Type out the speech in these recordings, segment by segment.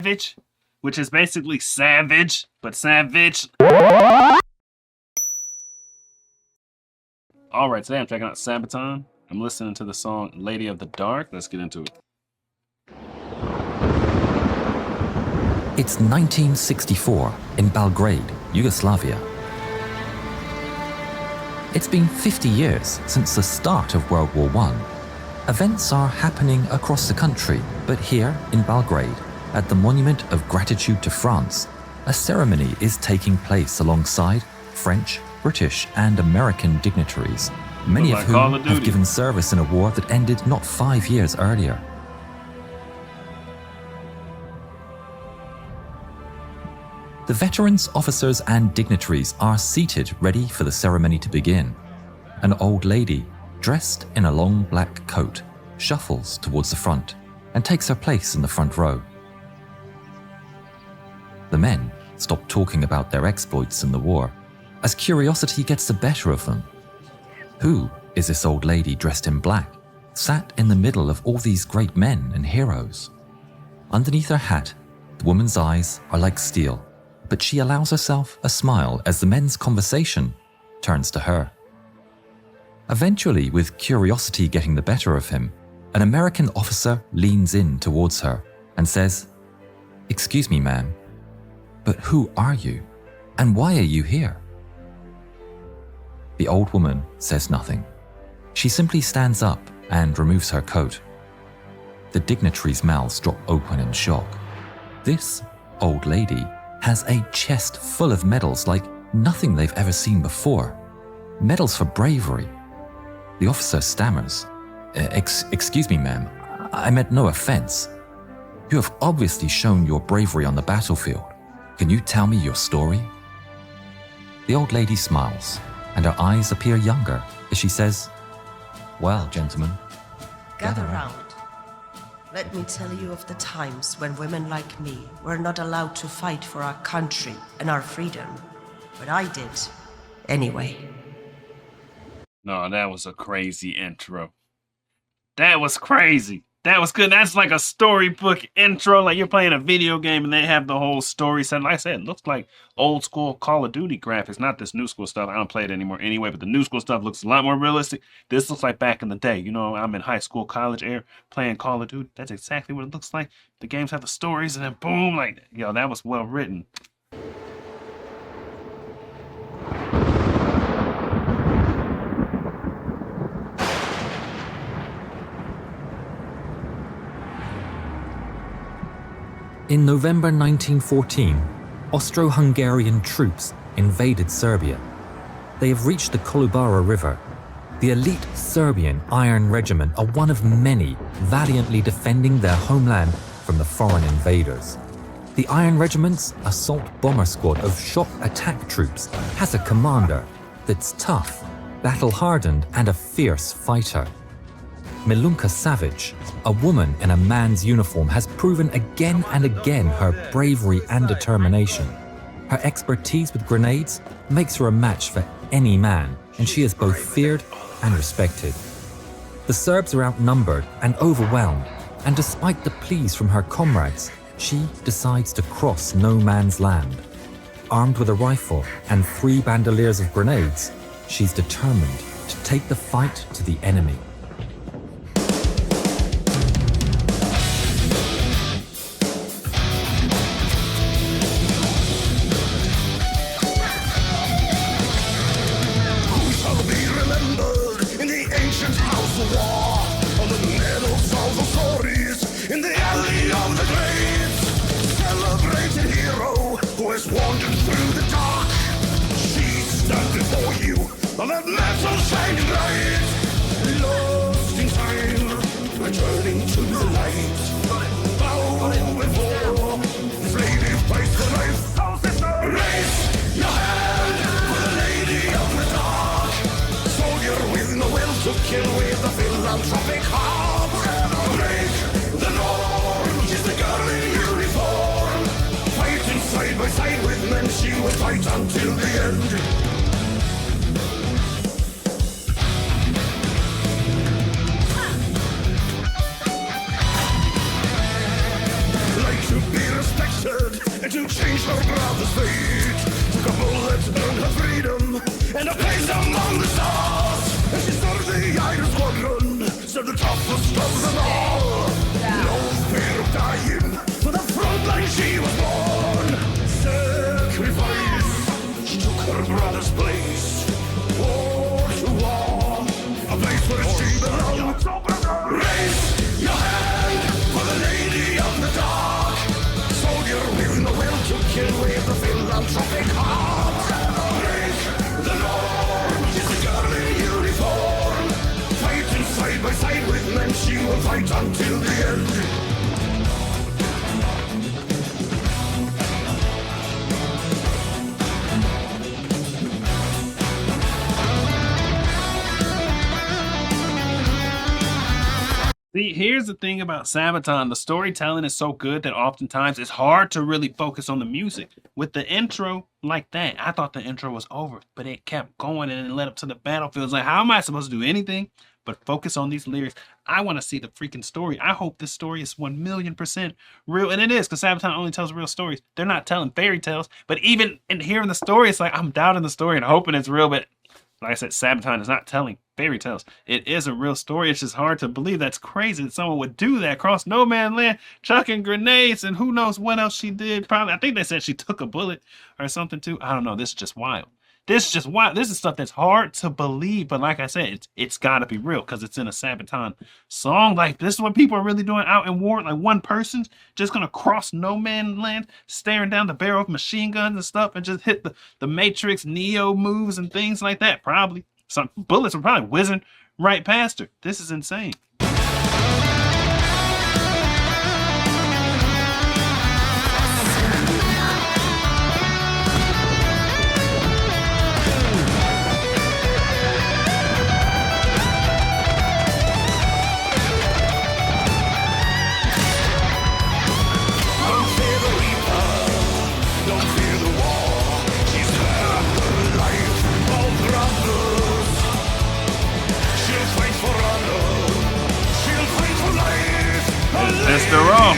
Savage, which is basically savage, but savage. Alright, today I'm checking out Sabaton. I'm listening to the song Lady of the Dark. Let's get into it. It's 1964 in Belgrade, Yugoslavia. It's been 50 years since the start of World War I. Events are happening across the country, but here in Belgrade, at the Monument of Gratitude to France, a ceremony is taking place alongside French, British and American dignitaries, many of whom have given service in a war that ended not 5 years earlier. The veterans, officers and dignitaries are seated ready for the ceremony to begin. An old lady, dressed in a long black coat, shuffles towards the front and takes her place in the front row. The men stop talking about their exploits in the war, as curiosity gets the better of them. Who is this old lady dressed in black, sat in the middle of all these great men and heroes? Underneath her hat, the woman's eyes are like steel, but she allows herself a smile as the men's conversation turns to her. Eventually, with curiosity getting the better of him, an American officer leans in towards her and says, "Excuse me, ma'am, but who are you? And why are you here?" The old woman says nothing. She simply stands up and removes her coat. The dignitaries' mouths drop open in shock. This old lady has a chest full of medals like nothing they've ever seen before. Medals for bravery. The officer stammers, Excuse me, ma'am, I meant no offense. You have obviously shown your bravery on the battlefield. Can you tell me your story?" The old lady smiles, and her eyes appear younger as she says, "Well, gentlemen, gather round. Let me tell you of the times when women like me were not allowed to fight for our country and our freedom. But I did, anyway." No, that was a crazy intro. That was crazy. That was good. That's like a storybook intro, like you're playing a video game and they have the whole story set. Like I said, it looks like old school Call of Duty graphics, not this new school stuff. I don't play it anymore anyway, but the new school stuff looks a lot more realistic. This looks like back in the day. You know, I'm in high school, college era, playing Call of Duty. That's exactly what it looks like. The games have the stories and then boom, like, yo, that was well written. In November 1914, Austro-Hungarian troops invaded Serbia. They have reached the Kolubara River. The elite Serbian Iron Regiment are one of many valiantly defending their homeland from the foreign invaders. The Iron Regiment's assault bomber squad of shock attack troops has a commander that's tough, battle-hardened and a fierce fighter. Milunka Savage, a woman in a man's uniform, has proven again and again her bravery and determination. Her expertise with grenades makes her a match for any man, and she is both feared and respected. The Serbs are outnumbered and overwhelmed, and despite the pleas from her comrades, she decides to cross no man's land. Armed with a rifle and 3 bandoliers of grenades, she's determined to take the fight to the enemy. Wandered through the dark. She stands before you on that metal shining light. Lost in time, returning to the light. Bow before this lady fights for life. Raise your hand for the lady of the dark. Soldier with no will to kill, with a philanthropic heart. Break the norm, she's the girl in uniform. Fighting side by side with men, she will fight until the end. Like to be respected. father's fate. Took a bullet to earn her freedom and a place among the stars. And she started the Iron Squadron, served the toughest of them all. No fear of dying, for the front line she was born. Sacrifice, she took her brother's place. War to war, a place where she belongs. Raise your hand for the lady of the dark. Soldier with the will to kill with the philanthropic heart. Break the norm, she's a girl in uniform. Fighting side by side with men, she will fight until the end. See, here's the thing about Sabaton. The storytelling is so good that oftentimes it's hard to really focus on the music. With the intro like that, I thought the intro was over, but it kept going and it led up to the battlefield. It's like, how am I supposed to do anything but focus on these lyrics? I want to see the freaking story. I hope this story is 1,000,000% real. And it is, because Sabaton only tells real stories. They're not telling fairy tales. But even in hearing the story, it's like, I'm doubting the story and hoping it's real. But like I said, Sabaton is not telling fairy tales. It is a real story. It's just hard to believe. That's crazy that someone would do that. Cross no man's land, chucking grenades, and who knows what else she did. Probably, I think they said she took a bullet or something too. I don't know. This is just wild. This is just wild. This is stuff that's hard to believe. But like I said, it's got to be real because it's in a Sabaton song. Like, this is what people are really doing out in war. Like, one person's just going to cross no man's land, staring down the barrel of machine guns and stuff, and just hit the Matrix Neo moves and things like that. Probably. Some bullets were probably whizzing right past her. This is insane. Mr. Raw.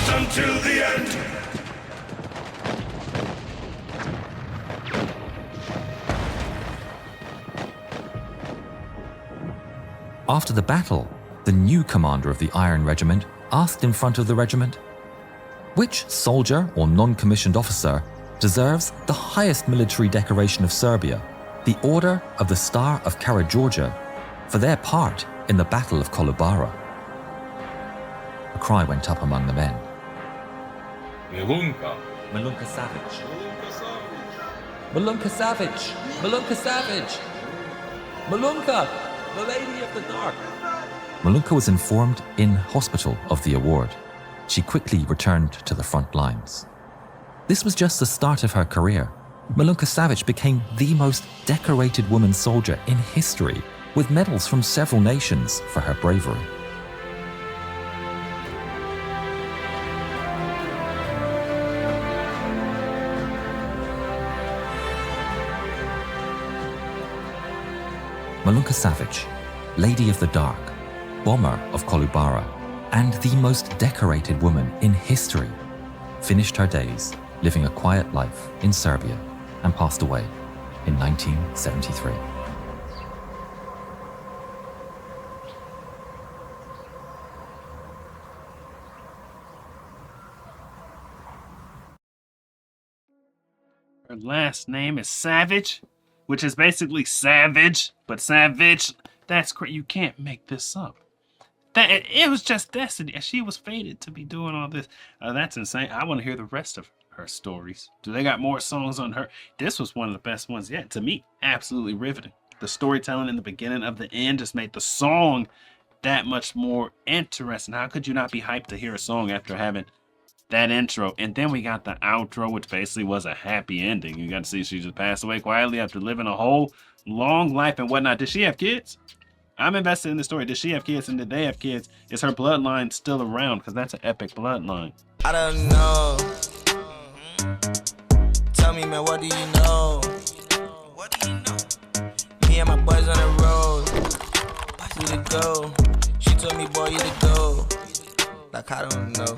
Until the end. After the battle, the new commander of the Iron Regiment asked in front of the regiment, "Which soldier or non-commissioned officer deserves the highest military decoration of Serbia, the Order of the Star of Karađorđe, for their part in the Battle of Kolubara?" A cry went up among the men. Milunka. Milunka Savić. Milunka Savić. Milunka Savić. Milunka, the Lady of the Dark. Milunka was informed in hospital of the award. She quickly returned to the front lines. This was just the start of her career. Milunka Savić became the most decorated woman soldier in history, with medals from several nations for her bravery. Milunka Savić, Lady of the Dark, bomber of Kolubara, and the most decorated woman in history, finished her days living a quiet life in Serbia and passed away in 1973. Her last name is Savić, which is basically savage, but Savić, that's crazy. You can't make this up. It was just destiny. She was fated to be doing all this. That's insane. I want to hear the rest of her stories. Do they got more songs on her? This was one of the best ones yet. To me, absolutely riveting. The storytelling in the beginning of the end just made the song that much more interesting. How could you not be hyped to hear a song after having that intro, and then we got the outro, which basically was a happy ending. You got to see she just passed away quietly after living a whole long life and whatnot. Did she have kids? I'm invested in the story. Did she have kids, and did they have kids? Is her bloodline still around? Because that's an epic bloodline. I don't know. Tell me, man, what do you know? What do you know? Me and my boys on the road. We to go. She told me, boy, you to go. Like, I don't know.